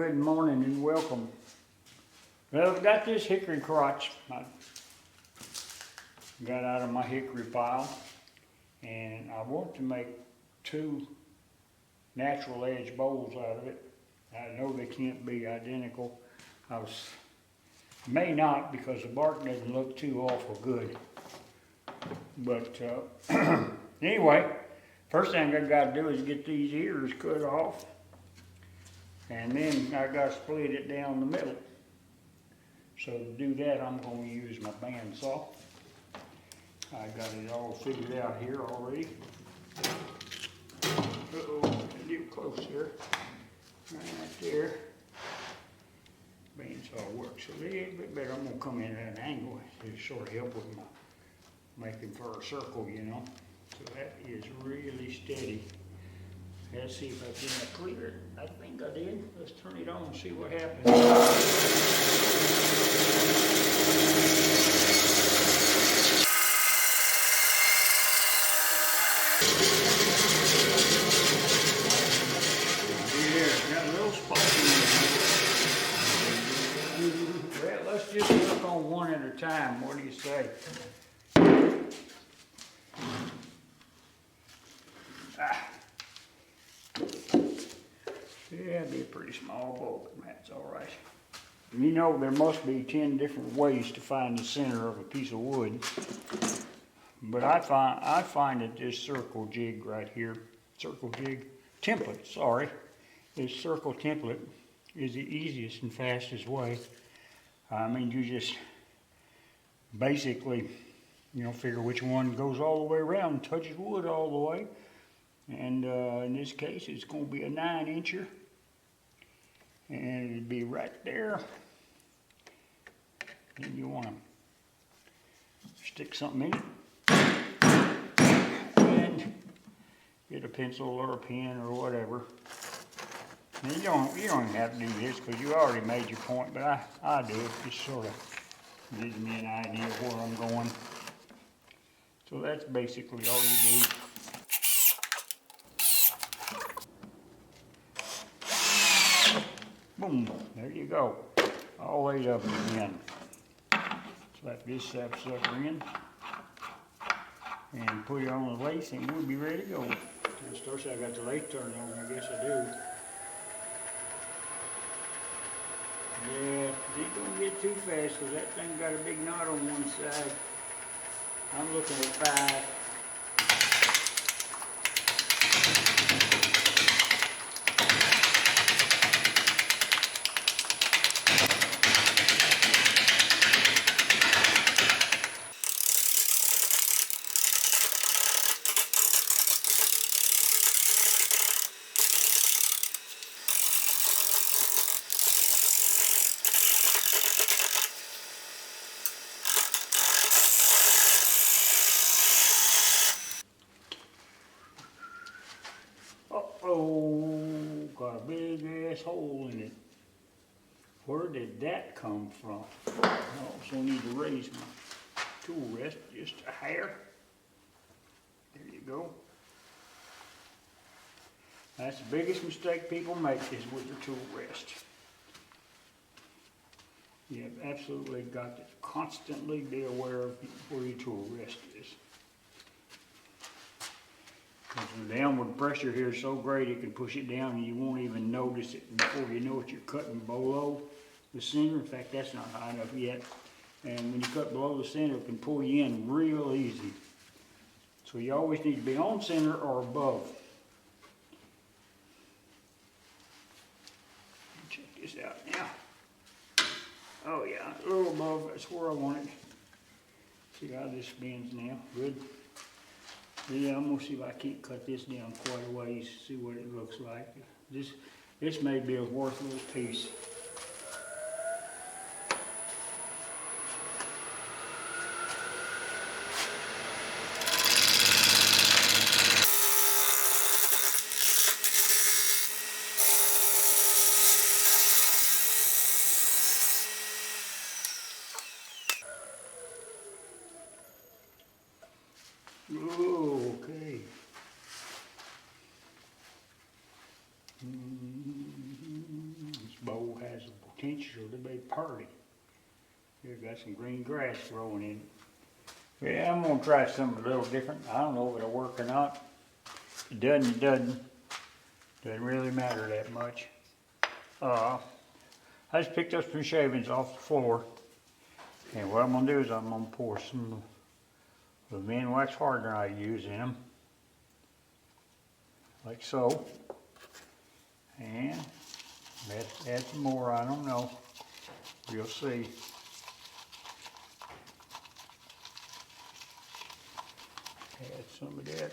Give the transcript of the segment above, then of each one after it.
good morning and welcome. Well, I've got this hickory crotch I got out of my hickory pile, and I want to make two natural edge bowls out of it. I know they can't be identical. May not, because the bark doesn't look too awful good. But anyway, first thing I got to do is get these ears cut off, and then I got to split it down the middle. So to do that, I'm going to use my bandsaw. I got it all figured out here already. Uh-oh, a little close here. Right there. Bandsaw works a little bit better. I'm going to come in at an angle to sort of help with my making for a circle, you know. So that is really steady. Let's see if I can clear it. I think I did. Let's turn it on and see what happens. Yeah, got a little spot in there. Well, let's just work on one at a time. What do you say? Yeah, it'd be a pretty small bowl, but that's all right. You know, there must be 10 different ways to find the center of a piece of wood. But I find that this circle jig right here, template, sorry, this circle template is the easiest and fastest way. I mean, you just basically, you know, figure which one goes all the way around and touches wood all the way. And in this case, it's going to be a 9-incher. And it'll be right there. And you want to stick something in it. And get a pencil or a pen or whatever. And you don't even have to do this because you already made your point, but I do it. Just sort of gives me an idea of where I'm going. So that's basically all you do. Boom, there you go. All the way up again. Slap this sucker in and put it on the lace and we'll be ready to go. First I got the lace turned on, I guess I do. Yeah, ain't gonna get too fast because that thing got a big knot on one side. I'm looking at 5. Uh-oh, got a big ass hole in it. Where did that come from? I also need to raise my tool rest just a hair. There you go. That's the biggest mistake people make is with their tool rest. You have absolutely got to constantly be aware of where your tool rest is. The downward pressure here is so great it can push it down and you won't even notice it before you know it. You're cutting below the center. In fact, that's not high enough yet. And when you cut below the center, it can pull you in real easy. So you always need to be on center or above. Check this out now. Oh yeah, a little above, that's where I want it. See how this bends now, good. Yeah, I'm gonna see if I can't cut this down quite a ways, see what it looks like. This may be a worthless piece. Oh, okay. This bowl so they may party. Here, got some green grass growing in it. Yeah, I'm gonna try something a little different. I don't know if it'll work or not. If it doesn't, it doesn't. Doesn't really matter that much. I just picked up some shavings off the floor. And what I'm gonna do is I'm gonna pour some of the MinWax hardener I use in them. Like so. And add some more, I don't know. We'll see. Add some of that.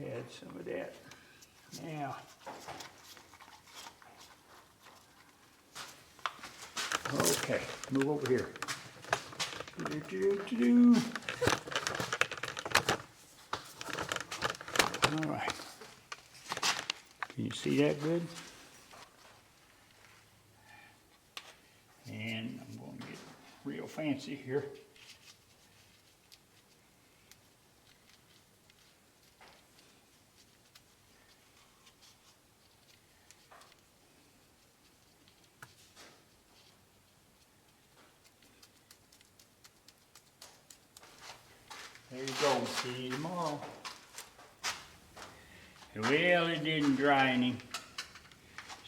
Add some of that. Now. Okay, move over here. All right. Can you see that good? And I'm going to get real fancy here. There you go, see you tomorrow. Well, it didn't dry any.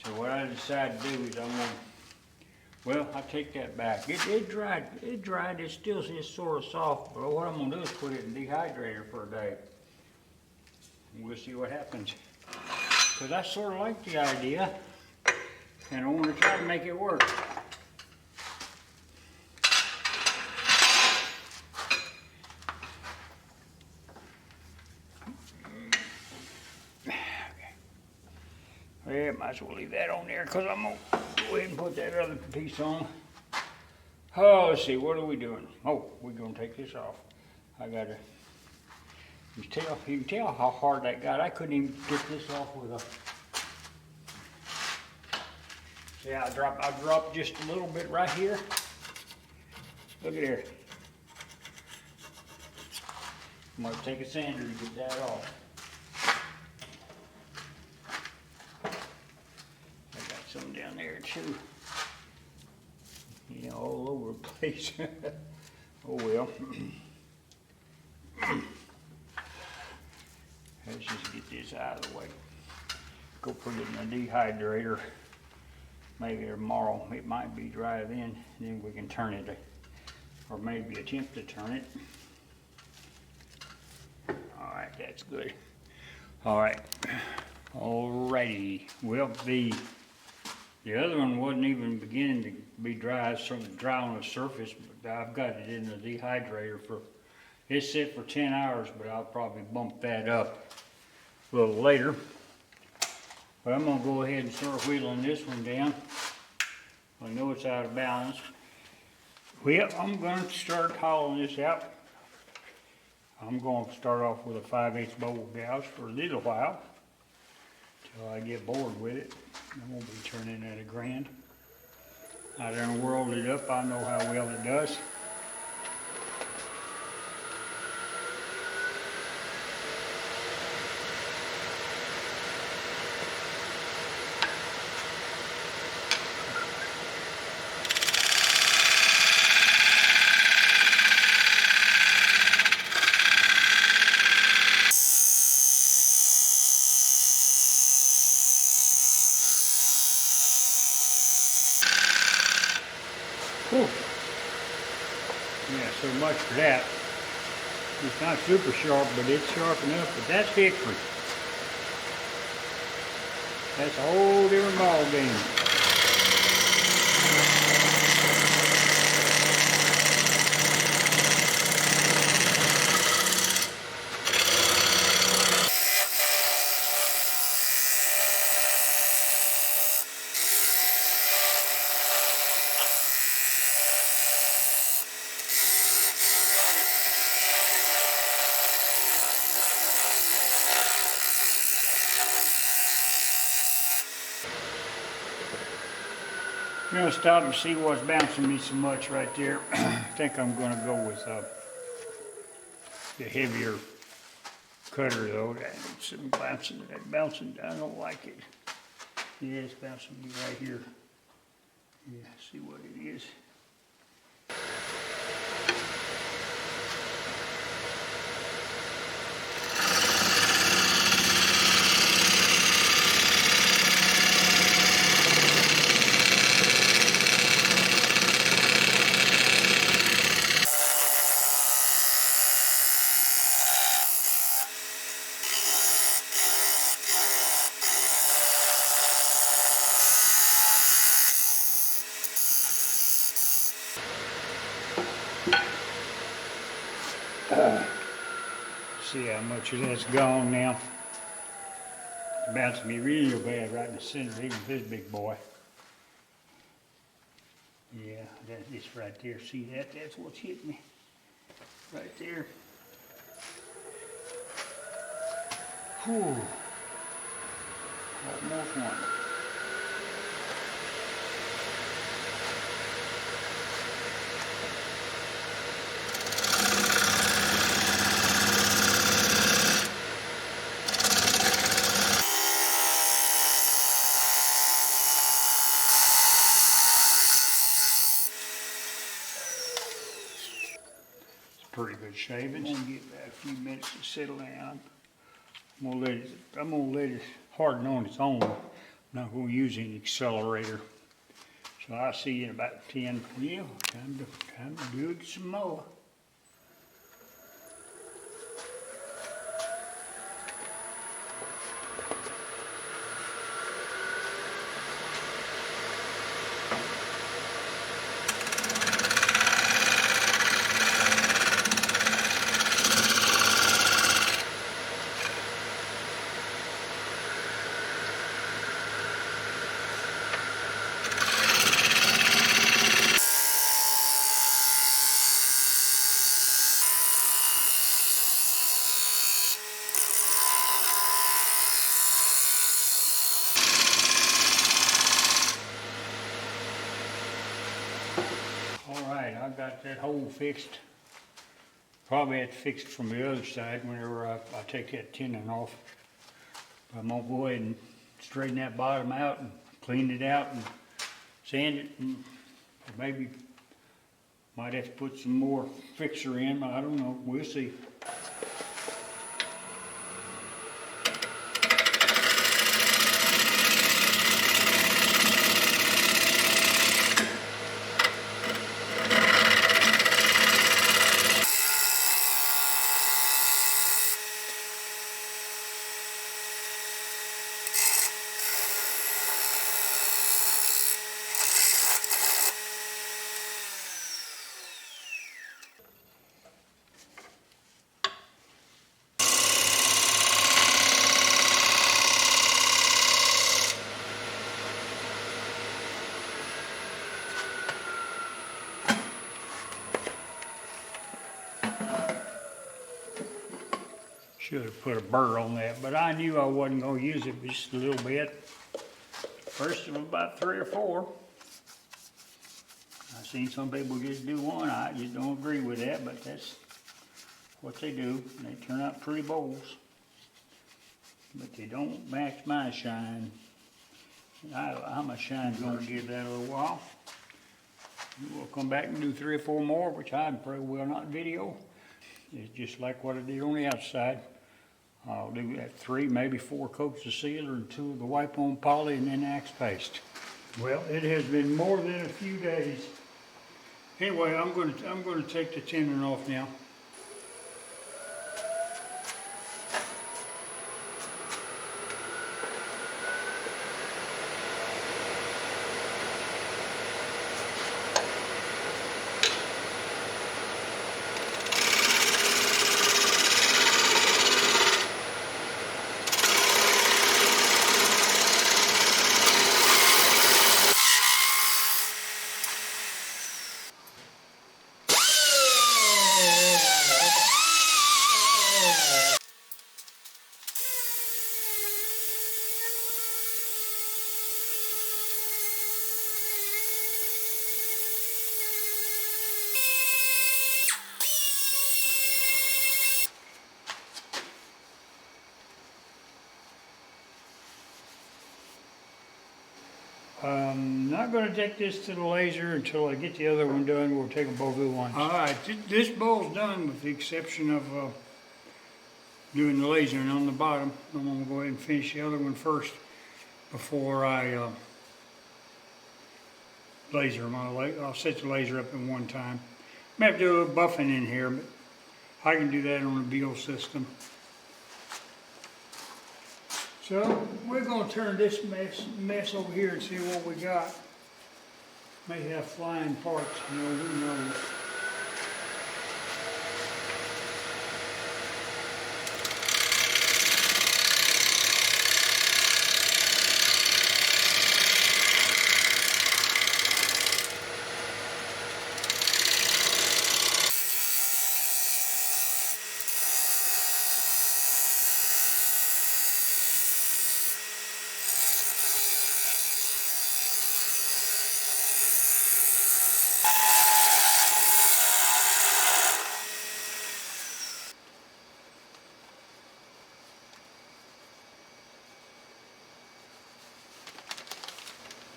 So what I decided to do is well, I take that back. It dried, it's still sort of soft, but what I'm gonna do is put it in the dehydrator for a day. And we'll see what happens. Because I sort of like the idea, and I want to try to make it work. Yeah, might as well leave that on there because I'm going to go ahead and put that other piece on. Oh, let's see, what are we doing? Oh, we're going to take this off. I got to, you can tell how hard that got. I couldn't even get this off with a, see how I dropped just a little bit right here. Look at there. I'm going to take a sander to get that off. Some down there too. You know, all over the place. Oh well. Let's just get this out of the way. Go put it in the dehydrator. Maybe tomorrow it might be dry then we can turn it, or maybe attempt to turn it. All right, that's good. All right. Alrighty. Well, the other one wasn't even beginning to be dry. It's sort of dry on the surface, but I've got it in the dehydrator it's set for 10 hours, but I'll probably bump that up a little later. But I'm gonna go ahead and start wheeling this one down. I know it's out of balance. Well, I'm gonna start hauling this out. I'm gonna start off with a 5/8 bowl gouge for a little while, till I get bored with it. I won't be turning at $1,000. I done whirled it up. I know how well it does. Whew. Yeah, so much for that. It's not super sharp, but it's sharp enough. But that's hickory. That's a whole different ball game. I'm going to stop and see what's bouncing me so much right there. I think I'm going to go with the heavier cutter though. That's bouncing. I don't like it. Yeah, it's bouncing me right here. Yeah, see what it is. See how much of that's gone now. It's bouncing me real bad right in the center, even this big boy. Yeah, that's this right there. See that? That's what's hit me. Right there. Whew. Almost one. Pretty good shavings. I'm gonna give that a few minutes to settle down. I'm gonna let it harden on its own. I'm not gonna use any accelerator. So I'll see you in about 10. Yeah, time to do it some more. I got that hole fixed. Probably had to fix it from the other side whenever I take that tenon off. I'm gonna go ahead and straighten that bottom out and clean it out and sand it, and maybe might have to put some more fixer in. I don't know. We'll see. Should have put a burr on that, but I knew I wasn't going to use it just a little bit. First of about 3 or 4. I've seen some people just do one. I just don't agree with that, but that's what they do. They turn out pretty bowls, but they don't match my shine. I'm a shine going to give that a little while. We'll come back and do 3 or 4 more, which I probably will not video. It's just like what I did on the outside. I'll do that 3, maybe 4 coats of sealer and 2 of the wipe-on poly and then axe paste. Well, it has been more than a few days. Anyway, I'm going to take the tenon off now. Not going to take this to the laser until I get the other one done. We'll take them both at once. Alright, this bowl's done with the exception of doing the lasering on the bottom. I'm going to go ahead and finish the other one first before I laser them. I'll set the laser up in one time. I may have to do a little buffing in here, but I can do that on the Beaver system. So we're going to turn this mess over here and see what we got. May have flying parts, who knows.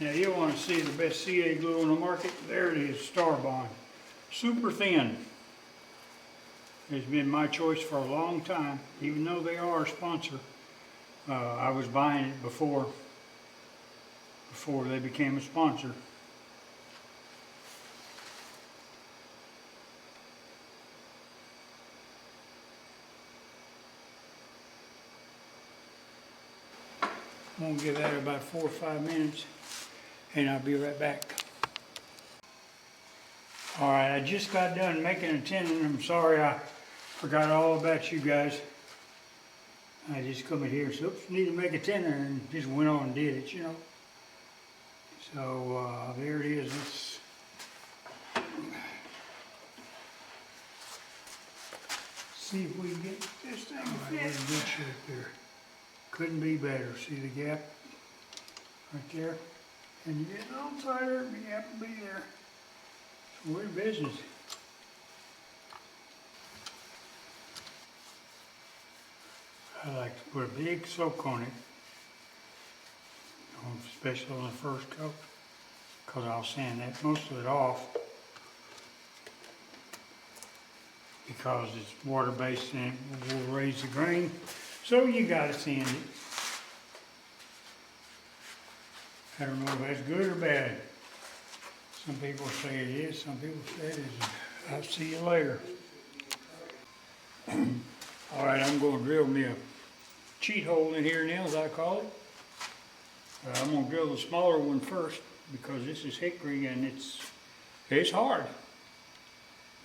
Now you want to see the best CA glue on the market? There it is, Starbond. Super thin. It's been my choice for a long time, even though they are a sponsor. I was buying it before they became a sponsor. I'm going to give that about 4 or 5 minutes. And I'll be right back. Alright, I just got done making a tenon. I'm sorry I forgot all about you guys. I just come in here, so oops, need to make a tenon, and just went on and did it, So there it is. Let's see if we can get this thing to fit. We're in good shape here. Couldn't be better. See the gap right there? And you get a little tighter, and you have to be there. So we're in business. I like to put a big soak on it, especially on the first coat, because I'll sand that most of it off because it's water-based and it will raise the grain. So you got to sand it. I don't know if that's good or bad. Some people say it is, some people say it isn't. I'll see you later. Alright, I'm going to drill me a cheat hole in here now, as I call it. I'm going to drill the smaller one first, because this is hickory and it's hard.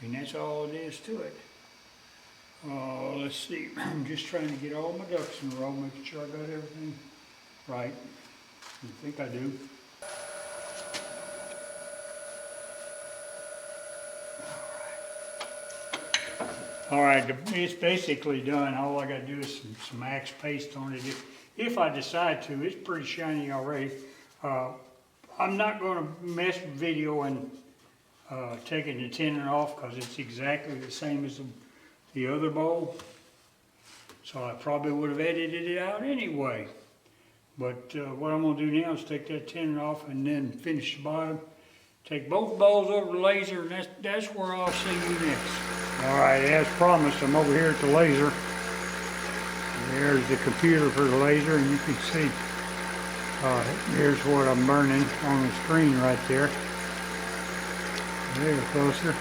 And that's all it is to it. Let's see, I'm just trying to get all my ducks in a row, making sure I got everything right. I think I do. Alright, it's basically done. All I got to do is some Axe paste on it. If I decide to, it's pretty shiny already. I'm not going to mess with video and taking the tenon off, because it's exactly the same as the other bowl. So I probably would have edited it out anyway. But what I'm going to do now is take that tenon off and then finish the bottom. Take both bowls over the laser, and that's where I'll see you next. Alright, as promised, I'm over here at the laser. There's the computer for the laser, and you can see here's what I'm burning on the screen right there. A little closer.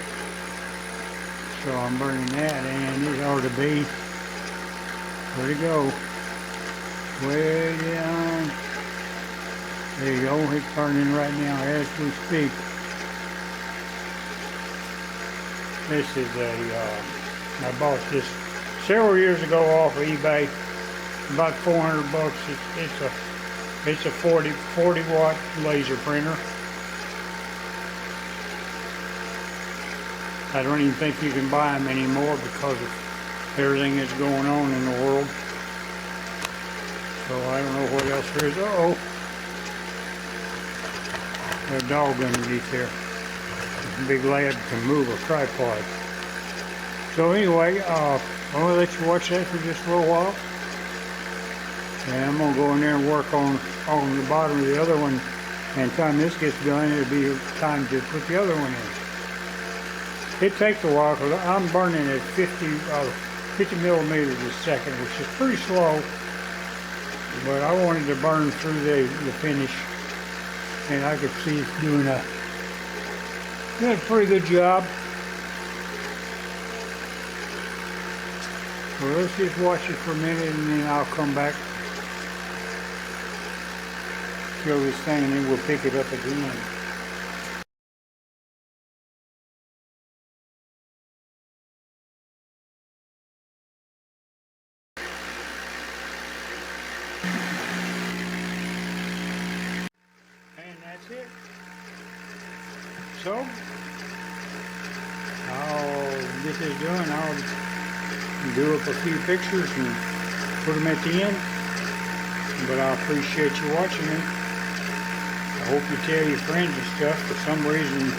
So I'm burning that, and it ought to be, where'd it go? Way down. There you go, it's burning right now as we speak. This is I bought this several years ago off of eBay, about 400 bucks. It's a 40 watt laser printer. I don't even think you can buy them anymore because of everything that's going on in the world. So I don't know what else there is. Uh-oh. There's a dog underneath there. A big lad can move a tripod. So anyway, I'm going to let you watch that for just a little while. And I'm going to go in there and work on the bottom of the other one And time this gets done, it'll be time to put the other one in. It takes a while because I'm burning at 50 millimeters a second, which is pretty slow. But I wanted to burn through the finish, and I could see it's doing a pretty good job. Well, let's just watch it for a minute, and then I'll come back, show this thing, and then we'll pick it up again. And that's it. So, I'll get this done. I'll do up a few pictures and put them at the end. But I appreciate you watching me. I hope you tell your friends and stuff. For some reason,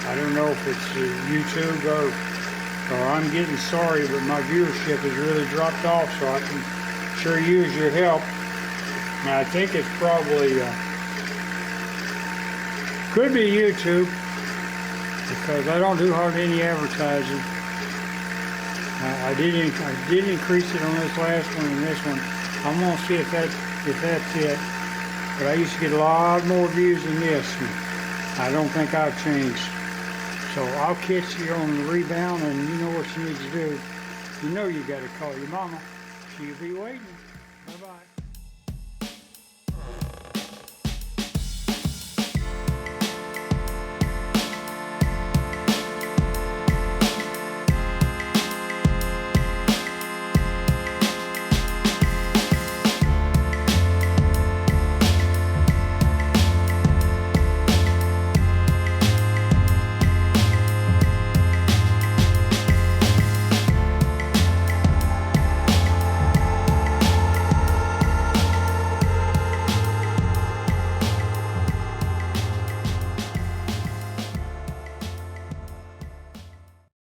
I don't know if it's YouTube or I'm getting sorry, but my viewership has really dropped off, so I can sure use your help. And I think it's probably could be YouTube, because I don't do hardly any advertising. I did increase it on this last one and this one. I'm gonna see if that's it. But I used to get a lot more views than this, and I don't think I've changed. So I'll catch you on the rebound, and you know what you need to do. You know you got to call your mama. She'll be waiting. Bye-bye.